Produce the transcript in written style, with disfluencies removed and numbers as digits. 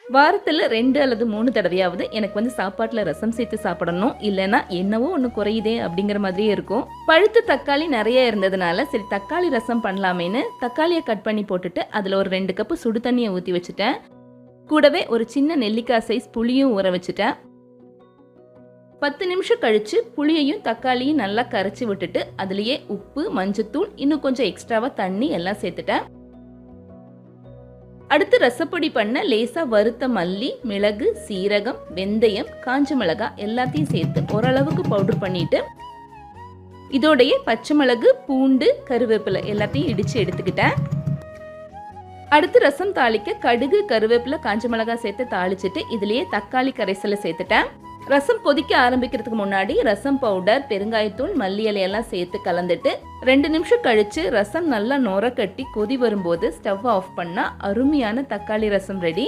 வாரத்தில் 2 அல்லது 3 தடவையாவது எனக்கு சாப்பாட்டில் ரசம் சேர்த்து சாப்பிடணும், இல்லைன்னா என்னவோ ஒன்று குறையுதே அப்படிங்கிற மாதிரியே இருக்கும். பழுத்த தக்காளி நிறைய இருந்ததுனால சரி தக்காளி ரசம் பண்ணலாமேன்னு தக்காளியை கட் பண்ணி போட்டுட்டு அதில் ஒரு 2 கப்பு சுடு தண்ணியை ஊற்றி வச்சுட்டேன். கூடவே ஒரு சின்ன நெல்லிக்காய் சைஸ் புளியும் ஊற வச்சுட்டேன். 10 நிமிஷம் கழித்து புளியையும் தக்காளியும் நல்லா கரைச்சி விட்டுட்டு அதுலேயே உப்பு, மஞ்சத்தூள், இன்னும் கொஞ்சம் எக்ஸ்ட்ராவாக தண்ணி எல்லாம் சேர்த்துட்டேன். அடுத்து ரசப்பொடி பண்ண லேசாக வறுத்த மல்லி, மிளகு, சீரகம், வெந்தயம், காஞ்ச மிளகாய் எல்லாத்தையும் சேர்த்து ஓரளவுக்கு பவுடர் பண்ணிட்டு இதோடைய பச்சை மிளகு, பூண்டு, கருவேப்பிலை எல்லாத்தையும் இடித்து எடுத்துக்கிட்டேன். அடுத்து ரசம் தாளிக்க கடுகு, கருவேப்பிலை, காஞ்ச மிளகாய் சேர்த்து தாளிச்சிட்டு இதுலேயே தக்காளி கரைசலை சேர்த்துட்டேன். ரசம் கொதிக்க ஆரம்பிக்கிறதுக்கு முன்னாடி ரசம் பவுடர், பெருங்காயத்தூள், மல்லி இலையெல்லாம் சேர்த்து கலந்துட்டு 2 நிமிஷம் கழித்து ரசம் நல்லா நுர கட்டி கொதி வரும்போது ஸ்டவ் ஆஃப் பண்ணால் அருமையான தக்காளி ரசம் ரெடி.